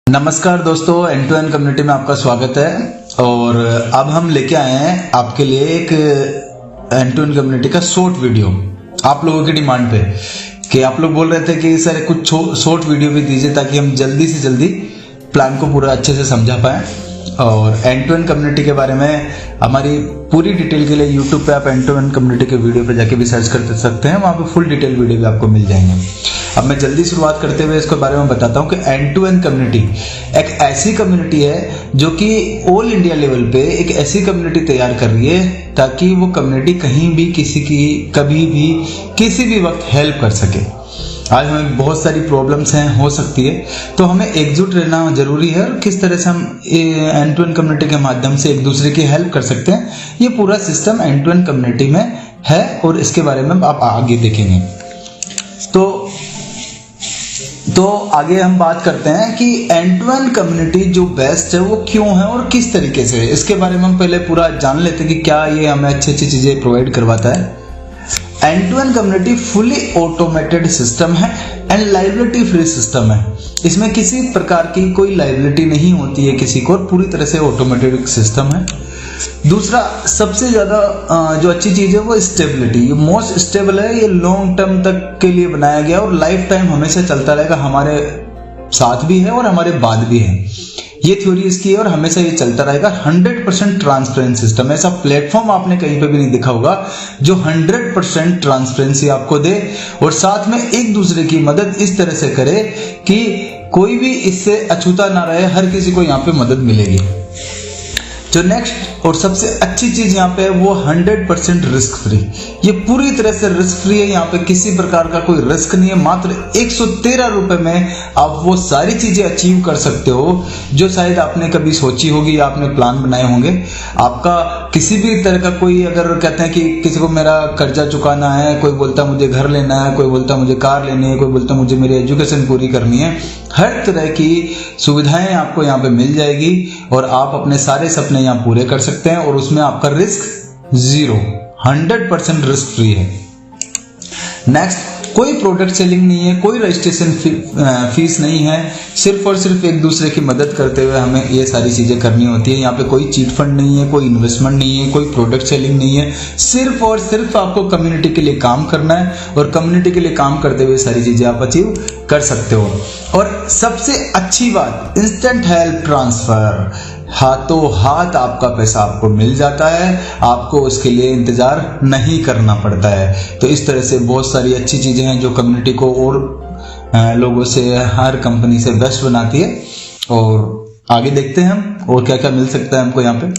नमस्कार दोस्तों, and to end community में आपका स्वागत है। और अब हम लेके आए हैं आपके लिए एक एंड टू एंड कम्युनिटी का शॉर्ट वीडियो आप लोगों की डिमांड पे, कि आप लोग बोल रहे थे कि सर कुछ शॉर्ट वीडियो भी दीजिए ताकि हम जल्दी से जल्दी प्लान को पूरा अच्छे से समझा पाएं। और एंड टू एंड कम्युनिटी के बारे में हमारी पूरी डिटेल के लिए यूट्यूब पे आप एंड टू एंड कम्युनिटी के वीडियो पे जाके भी सर्च कर सकते हैं, वहाँ पे फुल डिटेल वीडियो भी आपको मिल जाएंगे। अब मैं जल्दी शुरुआत करते हुए इसके बारे में बताता हूँ कि एंड टू एंड कम्युनिटी एक ऐसी कम्युनिटी है जो कि ऑल इंडिया लेवल पे एक ऐसी कम्युनिटी तैयार कर रही है ताकि वो कम्युनिटी कहीं भी किसी की कभी भी किसी भी वक्त हेल्प कर सके। आज हमें बहुत सारी प्रॉब्लम्स हैं, हो सकती है, तो हमें एकजुट रहना जरूरी है। और किस तरह से हम एंड टू एंड कम्युनिटी के माध्यम से एक दूसरे की हेल्प कर सकते हैं, ये पूरा system end to end community में है और इसके बारे में आप आगे देखेंगे। तो आगे हम बात करते हैं कि एंड टू एंड कम्युनिटी जो बेस्ट है वो क्यों है और किस तरीके से है। इसके बारे में हम पहले पूरा जान लेते हैं कि क्या ये हमें अच्छी अच्छी चीजें प्रोवाइड करवाता है। End to end community fully automated system है एंड लाइबिलिटी फ्री सिस्टम है। इसमें किसी प्रकार की कोई लाइबिलिटी नहीं होती है किसी को, पूरी तरह से ऑटोमेटेड सिस्टम है। दूसरा सबसे ज्यादा जो अच्छी चीज है वो स्टेबिलिटी, ये मोस्ट स्टेबल है, ये लॉन्ग टर्म तक के लिए बनाया गया और लाइफ टाइम हमेशा चलता रहेगा, हमारे साथ भी है और हमारे बाद भी है, ये थ्योरी इसकी है और हमेशा ये चलता रहेगा। 100% ट्रांसपेरेंट सिस्टम, ऐसा प्लेटफॉर्म आपने कहीं पे भी नहीं देखा होगा जो 100% ट्रांसपेरेंसी आपको दे और साथ में एक दूसरे की मदद इस तरह से करे कि कोई भी इससे अछूता ना रहे, हर किसी को यहाँ पे मदद मिलेगी। जो नेक्स्ट और सबसे अच्छी चीज यहाँ पे है वो 100% रिस्क फ्री, ये पूरी तरह से रिस्क फ्री है। यहाँ पे किसी प्रकार का कोई रिस्क नहीं है। मात्र 113 रुपए में आप वो सारी चीजें अचीव कर सकते हो जो शायद आपने कभी सोची होगी या आपने प्लान बनाए होंगे। आपका किसी भी तरह का कोई, अगर कहते हैं कि किसी को मेरा कर्जा चुकाना है, कोई बोलता मुझे घर लेना है, कोई बोलता मुझे कार लेनी है, कोई बोलता मुझे मेरी एजुकेशन पूरी करनी है, हर तरह की सुविधाएं आपको यहाँ पे मिल जाएगी और आप अपने सारे सपने यहाँ पूरे कर सकते हैं और उसमें आपका रिस्क 100% रिस्क फ्री है। नेक्स्ट, कोई प्रोडक्ट सेलिंग नहीं है, कोई रजिस्ट्रेशन फीस नहीं है, सिर्फ और सिर्फ एक दूसरे की मदद करते हुए हमें ये सारी चीजें करनी होती है। यहाँ पे कोई चीट फंड नहीं है, कोई इन्वेस्टमेंट नहीं है, कोई प्रोडक्ट सेलिंग नहीं है, सिर्फ और सिर्फ आपको कम्युनिटी के लिए काम करना है और कम्युनिटी के लिए काम करते हुए सारी चीजें आप अचीव कर सकते हो। और सबसे अच्छी बात, इंस्टेंट हेल्प ट्रांसफर, हाथों हाथ आपका पैसा आपको मिल जाता है, आपको उसके लिए इंतजार नहीं करना पड़ता है। तो इस तरह से बहुत सारी अच्छी चीजें हैं जो कम्युनिटी को और लोगों से, हर कंपनी से बेस्ट बनाती है। और आगे देखते हैं हम और क्या क्या मिल सकता है हमको यहाँ पे।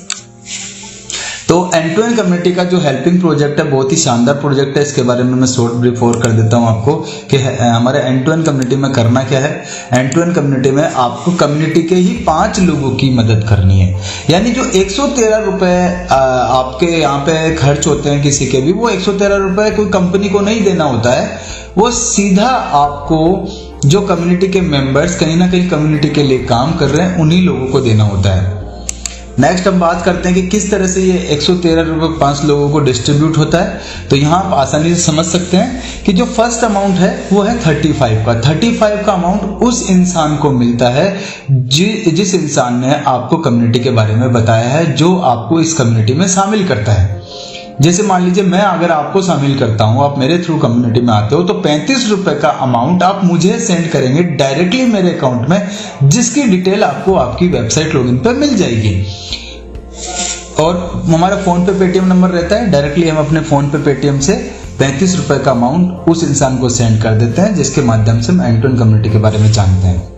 तो एंड टू एंड कम्युनिटी का जो हेल्पिंग प्रोजेक्ट है बहुत ही शानदार प्रोजेक्ट है। इसके बारे में मैं शॉर्ट ब्रीफ और कर देता हूं आपको कि हमारे एंड टू एंड कम्युनिटी में करना क्या है। एंड टू एंड कम्युनिटी में आपको कम्युनिटी के ही 5 लोगों की मदद करनी है, यानी जो 113 रुपए आपके यहाँ पे खर्च होते हैं किसी के भी, वो 113 रुपए कोई कंपनी को नहीं देना होता है, वो सीधा आपको जो कम्युनिटी के मेंबर्स कहीं ना कहीं कम्युनिटी के लिए काम कर रहे हैं उन्हीं लोगों को देना होता है। नेक्स्ट हम बात करते हैं कि किस तरह से ये 113 रुपए 5 लोगों को डिस्ट्रीब्यूट होता है। तो यहाँ आप आसानी से समझ सकते हैं कि जो फर्स्ट अमाउंट है वो है 35 का। 35 का अमाउंट उस इंसान को मिलता है जिस इंसान ने आपको कम्युनिटी के बारे में बताया है, जो आपको इस कम्युनिटी में शामिल करता है। जैसे मान लीजिए मैं अगर आपको शामिल करता हूं, आप मेरे थ्रू कम्युनिटी में आते हो, तो 35 रुपए का अमाउंट आप मुझे सेंड करेंगे डायरेक्टली मेरे अकाउंट में, जिसकी डिटेल आपको आपकी वेबसाइट लॉगिन पर मिल जाएगी। और हमारा फोन पे पेटीएम नंबर रहता है, डायरेक्टली हम अपने फोन पे पेटीएम से 35 रुपए का अमाउंट उस इंसान को सेंड कर देते हैं, जिसके माध्यम से हम एंड टू एंड कम्युनिटी के बारे में जानते हैं।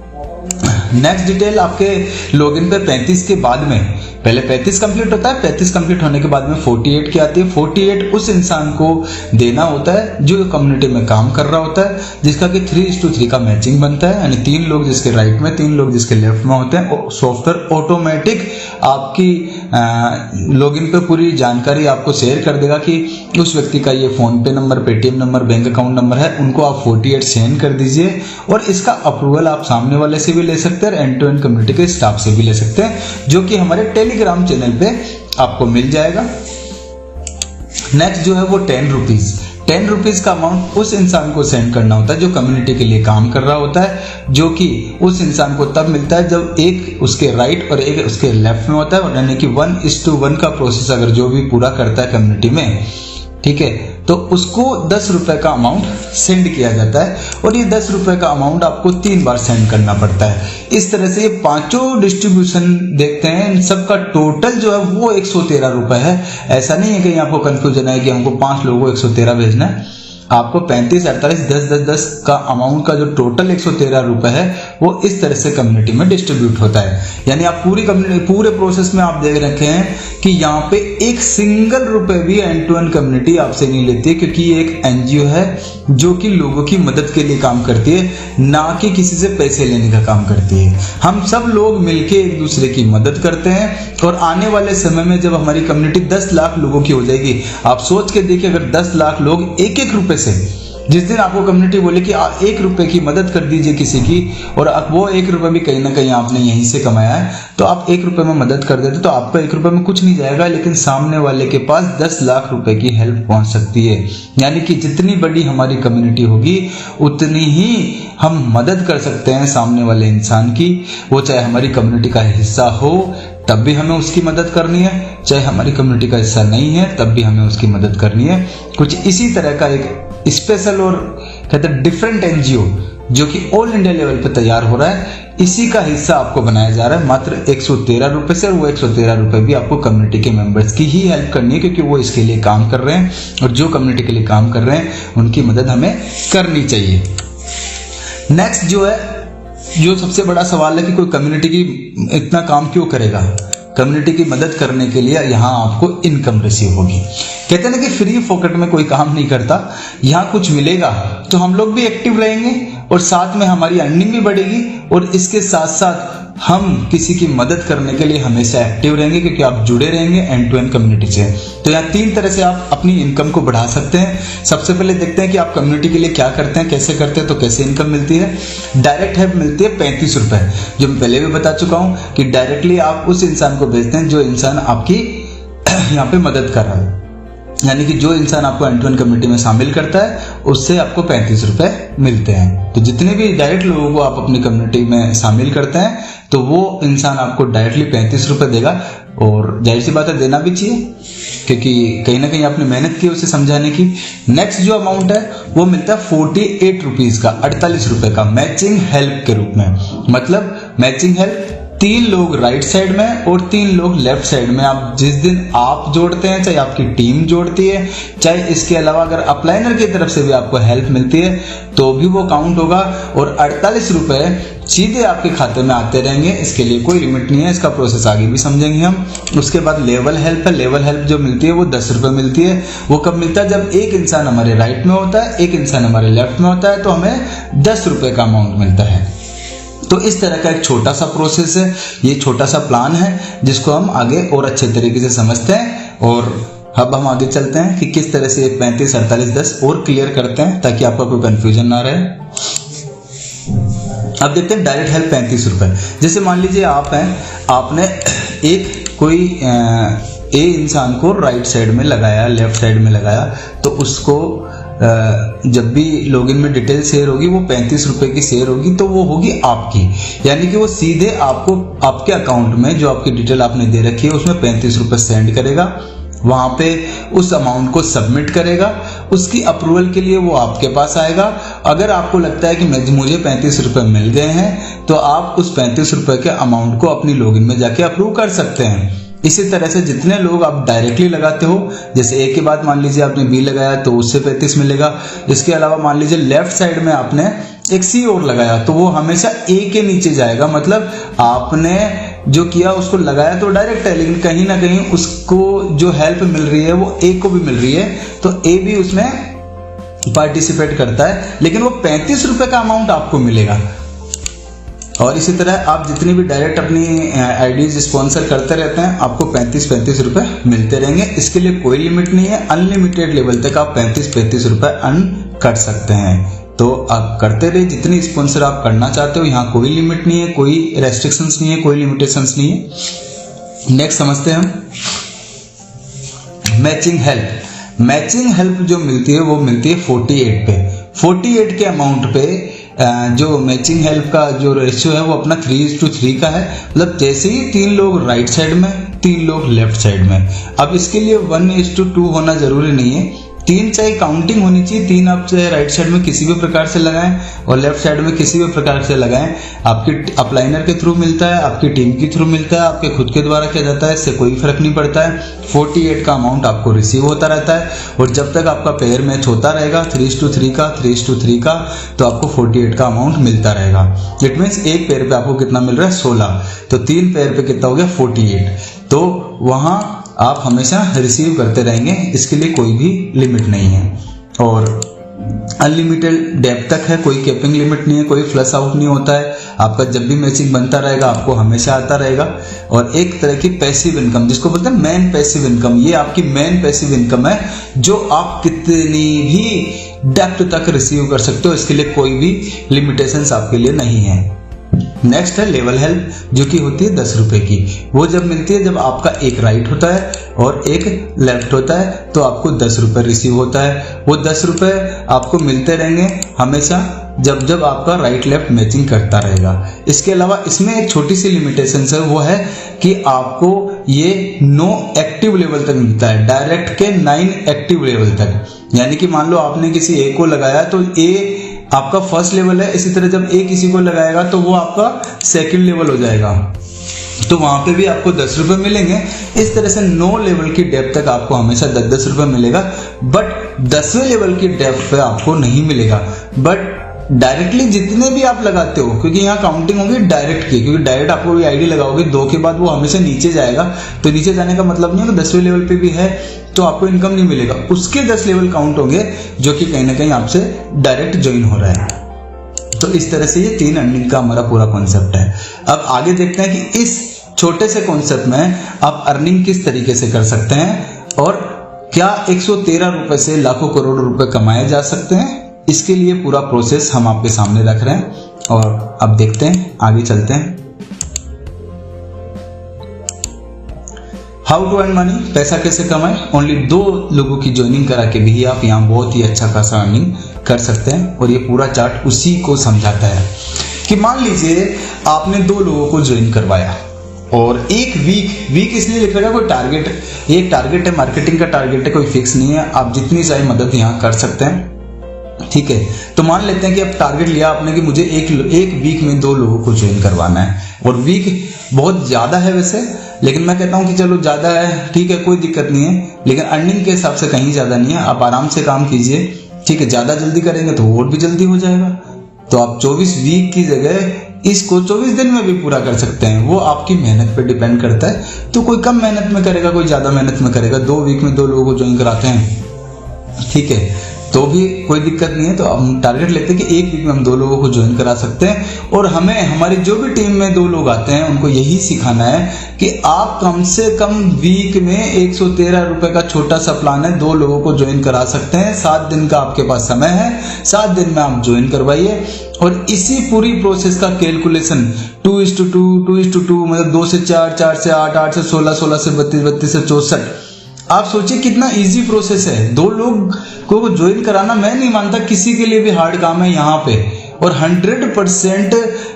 नेक्स्ट डिटेल आपके लॉगिन पे 35 के बाद में, पहले 35 कंप्लीट होता है, 35 कंप्लीट होने के बाद में 48 की आती है। 48 उस इंसान को देना होता है जो कम्युनिटी में काम कर रहा होता है, जिसका कि 3:3 का मैचिंग बनता है, यानी 3 लोग जिसके राइट में 3 लोग जिसके लेफ्ट में होते हैं। सॉफ्टवेयर ऑटोमेटिक आपकी लॉगिन पे पूरी जानकारी आपको शेयर कर देगा कि उस व्यक्ति का ये फोन पे number, Paytm number, bank account number है, उनको आप 48 सेंड कर दीजिए और इसका अप्रूवल आप सामने वाले से भी ले सकते हैं और एंड टू एंड कम्युनिटी के स्टाफ से भी ले सकते हैं, जो कि हमारे टेलीग्राम चैनल पे आपको मिल जाएगा। नेक्स्ट जो है वो 10 रुपीज ₹10 का अमाउंट उस इंसान को सेंड करना होता है जो कम्युनिटी के लिए काम कर रहा होता है, जो कि उस इंसान को तब मिलता है जब एक उसके राइट और एक उसके लेफ्ट में होता है, यानी कि 1:1 का प्रोसेस अगर जो भी पूरा करता है कम्युनिटी में, ठीक है, तो उसको ₹10 का अमाउंट सेंड किया जाता है और ये ₹10 का अमाउंट आपको 3 बार सेंड करना पड़ता है। इस तरह से ये पांचों डिस्ट्रीब्यूशन देखते हैं, इन सबका टोटल जो है वो ₹113 है। ऐसा नहीं है कहीं आपको कंफ्यूजन है कि हमको 5 लोगों को 113 भेजना है। आपको 35, 48, 10, 10, 10 का अमाउंट का जो टोटल ₹113 है वो इस तरह से कम्युनिटी में डिस्ट्रीब्यूट होता है। यानी आप पूरी कम्युनिटी, पूरे प्रोसेस में आप देख रखे हैं कि यहाँ पे एक सिंगल रुपए भी एंड टू एंड कम्युनिटी आपसे नहीं लेती है, क्योंकि ये एक एनजीओ है जो कि लोगों की मदद के लिए काम करती है, ना कि किसी से पैसे लेने का काम करती है। हम सब लोग मिलके एक दूसरे की मदद करते हैं और आने वाले समय में जब हमारी कम्युनिटी 10 लाख लोगों की हो जाएगी, आप सोच के देखिए, अगर 10 लाख लोग एक रुपए से, जिस दिन आपको कम्युनिटी बोले कि आप ₹1 की मदद कर दीजिए किसी की, और वो ₹1 भी कहीं ना कहीं आपने यहीं से कमाया है, तो आप ₹1 में मदद कर देते तो आपका ₹1 में कुछ नहीं जाएगा, लेकिन सामने वाले के पास 10 लाख रुपए की हेल्प पहुंच सकती है। यानी कि जितनी बड़ी हमारी कम्युनिटी होगी उतनी ही हम मदद कर सकते हैं सामने वाले इंसान की, वो चाहे हमारी कम्युनिटी का हिस्सा हो तब भी हमें उसकी मदद करनी है, चाहे हमारी कम्युनिटी का हिस्सा नहीं है तब भी हमें उसकी मदद करनी है। कुछ इसी तरह का एक स्पेशल और कहते हैं डिफरेंट एनजीओ जो कि ऑल इंडिया लेवल पे तैयार हो रहा है, इसी का हिस्सा आपको बनाया जा रहा है मात्र ₹113 से। और वो ₹113 भी आपको कम्युनिटी के मेंबर्स की ही हेल्प करनी है, क्योंकि वो इसके लिए काम कर रहे हैं और जो कम्युनिटी के लिए काम कर रहे हैं उनकी मदद हमें करनी चाहिए। नेक्स्ट जो है, जो सबसे बड़ा सवाल है कि कोई कम्युनिटी की इतना काम क्यों करेगा। कम्युनिटी की मदद करने के लिए यहाँ आपको इनकम रिसीव होगी। कहते हैं ना कि फ्री फोकट में कोई काम नहीं करता, यहाँ कुछ मिलेगा तो हम लोग भी एक्टिव रहेंगे और साथ में हमारी अर्निंग भी बढ़ेगी, और इसके साथ साथ हम किसी की मदद करने के लिए हमेशा एक्टिव रहेंगे, क्योंकि आप जुड़े रहेंगे एंड टू एंड कम्युनिटी से। तो यहाँ 3 तरह से आप अपनी इनकम को बढ़ा सकते हैं। सबसे पहले देखते हैं कि आप कम्युनिटी के लिए क्या करते हैं, कैसे करते हैं, तो कैसे इनकम मिलती है। डायरेक्ट हेल्प मिलती है ₹35, जो मैं पहले भी बता चुका हूं कि डायरेक्टली आप उस इंसान को भेजते हैं जो इंसान आपकी यहाँ पे मदद कर रहा है। यानी कि जो इंसान आपको एंड टू एंड कम्युनिटी में शामिल करता है उससे आपको ₹35 मिलते हैं। तो जितने भी डायरेक्ट लोगों को आप अपनी कम्युनिटी में शामिल करते हैं तो वो इंसान आपको डायरेक्टली ₹35 देगा, और जाहिर सी बात है देना भी चाहिए, क्योंकि कहीं ना कहीं आपने मेहनत की उसे समझाने की। नेक्स्ट जो अमाउंट है वो मिलता है ₹48 का, ₹48 का मैचिंग हेल्प के रूप में। मतलब मैचिंग हेल्प 3 लोग राइट साइड में और 3 लोग लेफ्ट साइड में, आप जिस दिन आप जोड़ते हैं, चाहे आपकी टीम जोड़ती है, चाहे इसके अलावा अगर अपलाइनर की तरफ से भी आपको हेल्प मिलती है तो भी वो काउंट होगा, और ₹48 सीधे आपके खाते में आते रहेंगे। इसके लिए कोई लिमिट नहीं है, इसका प्रोसेस आगे भी समझेंगे हम। उसके बाद लेवल हेल्प है। लेवल हेल्प जो मिलती है वो ₹10 मिलती है। वो कब मिलता है, जब एक इंसान हमारे राइट में होता है, एक इंसान हमारे लेफ्ट में होता है, तो हमें ₹10 का अमाउंट मिलता है। तो इस तरह का एक छोटा सा प्रोसेस है, ये छोटा सा प्लान है जिसको हम आगे और अच्छे तरीके से समझते हैं। और अब हम आगे चलते हैं कि किस तरह से 35, 48, 10 और क्लियर करते हैं ताकि आपका कोई कंफ्यूजन ना रहे। अब देखते हैं डायरेक्ट हेल्प ₹35। जैसे मान लीजिए आप हैं, आपने एक कोई ए इंसान को राइट साइड में लगाया, लेफ्ट साइड में लगाया, तो उसको जब भी लॉगिन में डिटेल शेयर होगी वो ₹35 की शेयर होगी, तो वो होगी आपकी। यानी कि वो सीधे आपको आपके अकाउंट में जो आपकी डिटेल आपने दे रखी है उसमें ₹35 सेंड करेगा, वहां पे उस अमाउंट को सबमिट करेगा, उसकी अप्रूवल के लिए वो आपके पास आएगा। अगर आपको लगता है कि मुझे ₹35 मिल गए हैं तो आप उस ₹35 के अमाउंट को अपनी लॉगिन में जाके अप्रूव कर सकते हैं। इसी तरह से जितने लोग आप डायरेक्टली लगाते हो, जैसे ए के बाद मान लीजिए आपने बी लगाया तो उससे 35 मिलेगा। इसके अलावा मान लीजिए लेफ्ट साइड में आपने एक सी और लगाया तो वो हमेशा ए के नीचे जाएगा। मतलब आपने जो किया उसको लगाया तो डायरेक्ट है, लेकिन कहीं ना कहीं उसको जो हेल्प मिल रही है वो ए को भी मिल रही है, तो ए भी उसमें पार्टिसिपेट करता है, लेकिन वो ₹35 का अमाउंट आपको मिलेगा। और इसी तरह आप जितनी भी डायरेक्ट अपनी आईडीज स्पॉन्सर करते रहते हैं आपको ₹35 मिलते रहेंगे। इसके लिए कोई लिमिट नहीं है, अनलिमिटेड लेवल तक आप ₹35 अर्न कर सकते हैं। तो आप करते रहिए जितनी स्पॉन्सर आप करना चाहते हो, यहाँ कोई लिमिट नहीं है, कोई रेस्ट्रिक्शंस नहीं है, कोई लिमिटेशंस नहीं है। नेक्स्ट समझते हैं हम मैचिंग हेल्प। मैचिंग हेल्प जो मिलती है वो मिलती है 48 पे। 48 के अमाउंट पे जो मैचिंग हेल्प का जो रेशियो है वो अपना 3:3 का है। मतलब जैसे ही 3 लोग राइट साइड में, 3 लोग लेफ्ट साइड में। अब इसके लिए 1:2 होना जरूरी नहीं है, 3 चाहे काउंटिंग होनी चाहिए। 3 आप चाहे राइट साइड में किसी भी प्रकार से लगाएं और लेफ्ट साइड में किसी भी प्रकार से लगाएं। आपकी अपलाइनर के थ्रू मिलता है, आपकी टीम के थ्रू मिलता है, आपके खुद के द्वारा किया जाता है, इससे कोई फर्क नहीं पड़ता है। 48 का अमाउंट आपको रिसीव होता रहता है और जब तक आपका पेयर मैच होता रहेगा 3:3 का, 3:3 का, तो आपको 48 का अमाउंट मिलता रहेगा। इट मीन्स एक पेयर पे आपको कितना मिल रहा है 16, तो 3 पेयर पे कितना हो गया 48। तो वहां आप हमेशा रिसीव करते रहेंगे, इसके लिए कोई भी लिमिट नहीं है और अनलिमिटेड डेप्थ तक है, कोई कैपिंग लिमिट नहीं है, कोई फ्लश आउट नहीं होता है। आपका जब भी मैचिंग बनता रहेगा आपको हमेशा आता रहेगा। और एक तरह की पैसिव इनकम जिसको बोलते हैं मेन पैसिव इनकम, ये आपकी मेन पैसिव इनकम है जो आप कितनी भी डेप्थ तक रिसीव कर सकते हो, इसके लिए कोई भी लिमिटेशंस आपके लिए नहीं है। नेक्स्ट है लेवल हेल्प जो कि होती है 10 रुपए की। वो जब मिलती है जब आपका एक राइट होता है और एक लेफ्ट होता है तो आपको 10 रुपए रिसीव होता है। वो 10 रुपए आपको मिलते रहेंगे हमेशा जब जब आपका राइट लेफ्ट मैचिंग करता रहेगा। इसके अलावा इसमें एक छोटी सी लिमिटेशन है, वो है कि आपको ये 9 एक्टिव लेवल तक मिलता है, डायरेक्ट के 9 एक्टिव लेवल तक। यानी कि मान लो आपने किसी ए को लगाया तो ए आपका फर्स्ट लेवल है, इसी तरह जब ए किसी को लगाएगा तो वो आपका सेकंड लेवल हो जाएगा, तो वहां पे भी आपको 10 रुपए मिलेंगे। इस तरह से 9 लेवल की डेप्थ तक आपको हमेशा 10-10 रुपए मिलेगा। बट 10वें लेवल की डेप्थ पे आपको नहीं मिलेगा। बट डायरेक्टली जितने भी आप लगाते हो, क्योंकि यहाँ काउंटिंग होगी डायरेक्ट की, क्योंकि डायरेक्ट आपको कोई आईडी लगाओगे 2 के बाद वो हमेशा नीचे जाएगा, तो नीचे जाने का मतलब नहीं है कि 10वें लेवल पे भी है तो आपको इनकम नहीं मिलेगा। उसके 10 लेवल काउंट होंगे जो कि कहीं ना कहीं आपसे डायरेक्ट ज्वाइन हो रहा है। तो इस तरह से ये 3 अर्निंग का हमारा पूरा कॉन्सेप्ट है। अब आगे देखते हैं कि इस छोटे से कॉन्सेप्ट में आप अर्निंग किस तरीके से कर सकते हैं और क्या 113 रुपए से लाखों करोड़ रुपए कमाए जा सकते हैं। इसके लिए पूरा प्रोसेस हम आपके सामने रख रहे हैं और अब देखते हैं, आगे चलते हैं। हाउ टू अर्न मनी, पैसा कैसे कमाएं। ओनली 2 लोगों की ज्वाइनिंग करा के भी आप यहाँ बहुत ही अच्छा खासा अर्निंग कर सकते हैं और ये पूरा चार्ट उसी को समझाता है कि मान लीजिए आपने 2 लोगों को ज्वाइन करवाया और एक वीक इसलिए लिख रखा, कोई टारगेट, एक टारगेट है, मार्केटिंग का टारगेट है, कोई फिक्स नहीं है, आप जितनी चाहे मदद यहाँ कर सकते हैं। ठीक है, तो मान लेते हैं कि अब टारगेट लिया आपने कि मुझे एक वीक में 2 लोगों को ज्वाइन करवाना है और वीक बहुत ज्यादा है वैसे, लेकिन मैं कहता हूं कि चलो ज्यादा है ठीक है कोई दिक्कत नहीं है, लेकिन अर्निंग के हिसाब से कहीं ज्यादा नहीं है। आप आराम से काम कीजिए, ठीक है, ज्यादा जल्दी करेंगे तो और भी जल्दी हो जाएगा। तो आप 24 वीक की जगह इसको 24 दिन में भी पूरा कर सकते हैं, वो आपकी मेहनत पे डिपेंड करता है। तो कोई कम मेहनत में करेगा, कोई ज्यादा मेहनत में करेगा। 2 वीक में 2 लोगों को ज्वाइन कराते हैं, ठीक है, तो भी कोई दिक्कत नहीं है। तो हम टारगेट लेते हैं कि 1 वीक में हम 2 लोगों को ज्वाइन करा सकते हैं और हमें हमारी जो भी टीम में 2 लोग आते हैं उनको यही सिखाना है कि आप कम से कम वीक में 113 रुपए का छोटा सा प्लान है, 2 लोगों को ज्वाइन करा सकते हैं। 7 दिन का आपके पास समय है, 7 दिन में आप ज्वाइन करवाइए और इसी पूरी प्रोसेस का कैलकुलेशन 2:2 मतलब 2 से 4, 4 से 8, 8 से 16, 16 से 32, 32 से 64। आप सोचिए कितना इजी प्रोसेस है। 2 लोग को ज्वाइन कराना मैं नहीं मानता किसी के लिए भी हार्ड काम है यहाँ पे, और 100%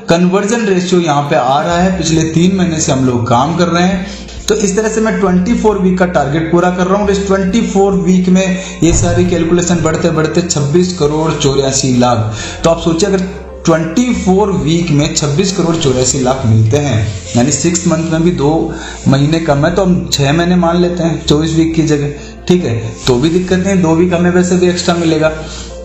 कन्वर्जन रेशियो यहाँ पे आ रहा है। पिछले 3 महीने से हम लोग काम कर रहे हैं। तो इस तरह से मैं 24 वीक का टारगेट पूरा कर रहा हूँ। इस 24 वीक में ये सारी कैलकुलेशन बढ़ते बढ़ते 26 करोड़ 84 लाख। तो आप सोचिए अगर 24 वीक में 26 करोड़ 84 लाख मिलते हैं, यानी 6 मंथ में भी 2 महीने कम है, तो हम 6 महीने मान लेते हैं 24 वीक की जगह, ठीक है, तो भी दिक्कत नहीं, 2 वीक हमें वैसे भी एक्स्ट्रा मिलेगा।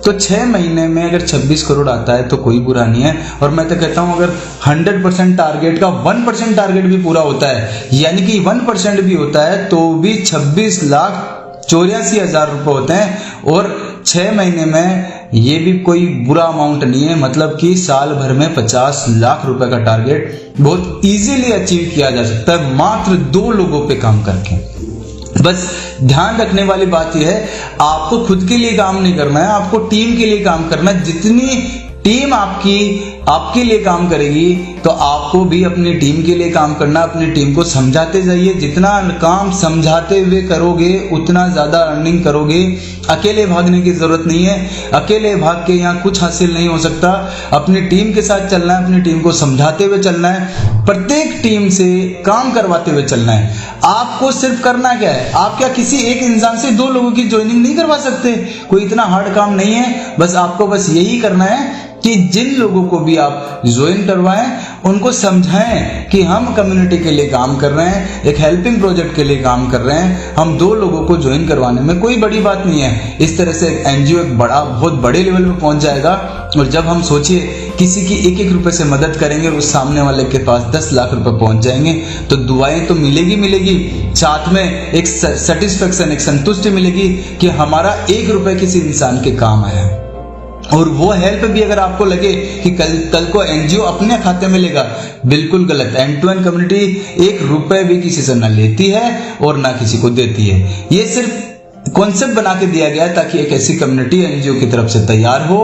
तो 6 महीने में अगर 26 करोड़ आता है तो कोई बुरा नहीं है। और मैं तो कहता हूं अगर 100% टारगेट का 1% टारगेट भी पूरा होता है, यानी कि 1% भी होता है, तो भी 26,84,000 रुपए होते हैं। और 6 महीने में ये भी कोई बुरा अमाउंट नहीं है, मतलब कि साल भर में 50 लाख रुपए का टारगेट बहुत इजीली अचीव किया जा सकता है मात्र 2 लोगों पे काम करके। बस ध्यान रखने वाली बात यह है, आपको खुद के लिए काम नहीं करना है, आपको टीम के लिए काम करना है। जितनी टीम आपकी आपके लिए काम करेगी तो आपको भी अपनी टीम के लिए काम करना, अपनी टीम को समझाते जाइए। जितना काम समझाते हुए करोगे उतना ज्यादा अर्निंग करोगे। अकेले भागने की जरूरत नहीं है, अकेले भाग के यहाँ कुछ हासिल नहीं हो सकता। अपनी टीम के साथ चलना है, अपनी टीम को समझाते हुए चलना है, प्रत्येक टीम से काम करवाते हुए चलना है। आपको सिर्फ करना क्या है, आप क्या किसी एक इंसान से 2 लोगों की ज्वाइनिंग नहीं करवा सकते? कोई इतना हार्ड काम नहीं है। बस आपको बस यही करना है कि जिन लोगों को भी आप ज्वाइन करवाएं उनको समझाएं कि हम कम्युनिटी के लिए काम कर रहे हैं, एक हेल्पिंग प्रोजेक्ट के लिए काम कर रहे हैं। हम 2 लोगों को ज्वाइन करवाने में कोई बड़ी बात नहीं है। इस तरह से एनजीओ एक बहुत बड़े लेवल पे पहुंच जाएगा। और जब हम सोचिए किसी की 1-1 रुपए से मदद करेंगे और उस सामने वाले के पास 10 लाख रुपए पहुंच जाएंगे तो दुआएं तो मिलेगी, साथ में एक सेटिस्फेक्शन, एक संतुष्टि मिलेगी कि हमारा 1 रुपए किसी इंसान के काम आया। और वो हेल्प भी अगर आपको लगे कि कल को एनजीओ अपने खाते में लेगा, बिल्कुल गलत। एंड टू एंड कम्युनिटी 1 रुपए भी किसी से न लेती है और ना किसी को देती है। ये सिर्फ कॉन्सेप्ट बना के दिया गया ताकि एक ऐसी कम्युनिटी एनजीओ की तरफ से तैयार हो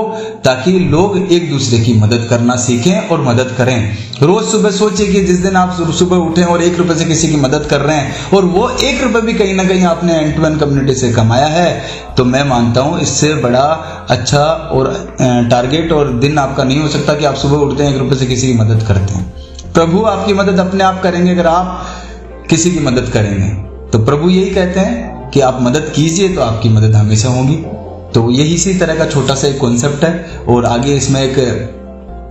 ताकि लोग एक दूसरे की मदद करना सीखें और मदद करें। रोज सुबह सोचिए कि जिस दिन आप सुबह उठें और 1 रुपए से किसी की मदद कर रहे हैं और वो 1 रुपए भी कहीं ना कहीं आपने एंड टू एंड कम्युनिटी से कमाया है, तो मैं मानता हूं इससे बड़ा अच्छा और टारगेट और दिन आपका नहीं हो सकता कि आप सुबह उठते हैं 1 रुपए से किसी की मदद करते हैं। प्रभु आपकी मदद अपने आप करेंगे अगर आप किसी की मदद करेंगे। तो प्रभु यही कहते हैं कि आप मदद कीजिए तो आपकी मदद हमेशा होगी। तो यही इसी तरह का छोटा सा एक कॉन्सेप्ट है। और आगे इसमें एक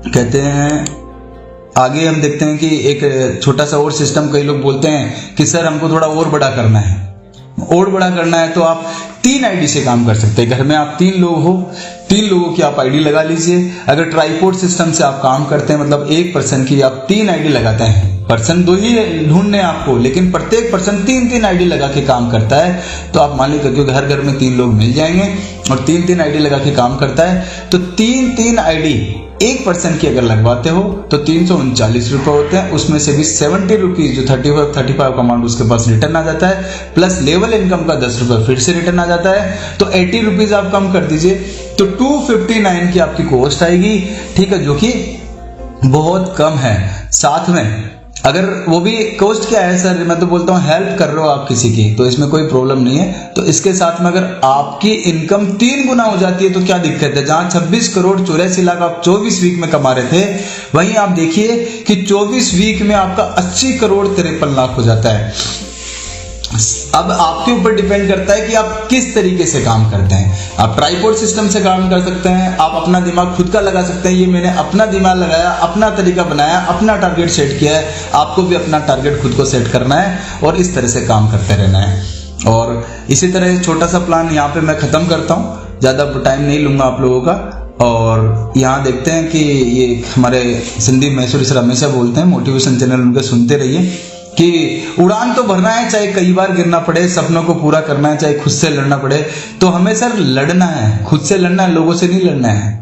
कहते हैं, आगे हम देखते हैं कि एक छोटा सा और सिस्टम, कई लोग बोलते हैं कि सर हमको थोड़ा और बड़ा करना है। और बड़ा करना है तो आप 3 आईडी से काम कर सकते हैं। घर में आप 3 लोग हो, 3 लोगों की आप आईडी लगा लीजिए। अगर ट्राइपोड सिस्टम से आप काम करते हैं, मतलब एक पर्सन की आप 3 आईडी लगाते हैं। पर्सन 2 ही ढूंढने आपको, लेकिन प्रत्येक पर्सन 3-3 आईडी लगा के काम करता है। तो आप मान लीजिए क्योंकि हर घर में 3 लोग मिल जाएंगे और 3-3 आईडी लगा के काम करता है, तो 3-3 आईडी एक पर्सन की अगर लगवाते हो तो 339 रुपए होते हैं। उसमें से भी 70 रुपीज जो 35 अमाउंट उसके पास रिटर्न आ जाता है, प्लस लेवल इनकम का 10 रुपए फिर से रिटर्न आ जाता है। तो 80 रुपीज आप कम कर दीजिए तो 259 की आपकी कॉस्ट आएगी, ठीक है, जो कि बहुत कम है। साथ में अगर वो भी कॉस्ट क्या है सर, मैं तो बोलता हूँ हेल्प कर रहे हो आप किसी की, तो इसमें कोई प्रॉब्लम नहीं है। तो इसके साथ में अगर आपकी इनकम 3 गुना हो जाती है तो क्या दिक्कत है? जहां 26 करोड़ 84 लाख आप 24 वीक में कमा रहे थे, वहीं आप देखिए कि 24 वीक में आपका 80 करोड़ 53 लाख हो जाता है। अब आपके ऊपर डिपेंड करता है कि आप किस तरीके से काम करते हैं। आप ट्राइपॉड सिस्टम से काम कर सकते हैं, आप अपना दिमाग खुद का लगा सकते हैं। ये मैंने अपना दिमाग लगाया, अपना तरीका बनाया, अपना टारगेट सेट किया है। आपको भी अपना टारगेट खुद को सेट करना है और इस तरह से काम करते रहना है। और इसी तरह छोटा सा प्लान यहाँ पे मैं खत्म करता हूँ, ज्यादा टाइम नहीं लूंगा आप लोगों का। और यहाँ देखते हैं कि ये हमारे संदीप मैसूरी सर हमेशा बोलते हैं, मोटिवेशन चैनल उनके सुनते रहिए कि उड़ान तो भरना है, चाहे कई बार गिरना पड़े, सपनों को पूरा करना है, चाहे खुद से लड़ना पड़े। तो हमें सर लड़ना है, खुद से लड़ना है, लोगों से नहीं लड़ना है।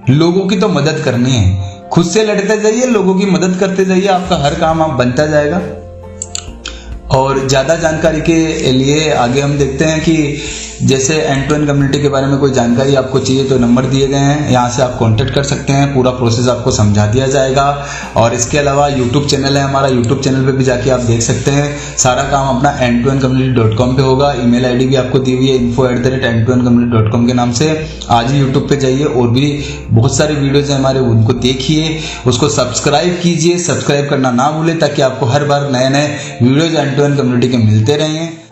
लोगों की तो मदद करनी है, खुद से लड़ते जाइए, लोगों की मदद करते जाइए, आपका हर काम आप बनता जाएगा। और ज्यादा जानकारी के लिए आगे हम देखते हैं कि जैसे एंड टू एंड कम्युनिटी के बारे में कोई जानकारी आपको चाहिए तो नंबर दिए गए हैं, यहाँ से आप कांटेक्ट कर सकते हैं, पूरा प्रोसेस आपको समझा दिया जाएगा। और इसके अलावा यूट्यूब चैनल है हमारा, यूट्यूब चैनल पे भी जाके आप देख सकते हैं। सारा काम अपना end2endcommunity.com पे होगा। ईमेल आईडी भी आपको दी हुई है info@end2endcommunity.com के नाम से। आज ही यूट्यूब पे जाइए, और भी बहुत सारे वीडियोज हैं हमारे, उनको देखिए, उसको सब्सक्राइब कीजिए। सब्सक्राइब करना ना भूलें ताकि आपको हर बार नए नए videos end to end community के मिलते रहें।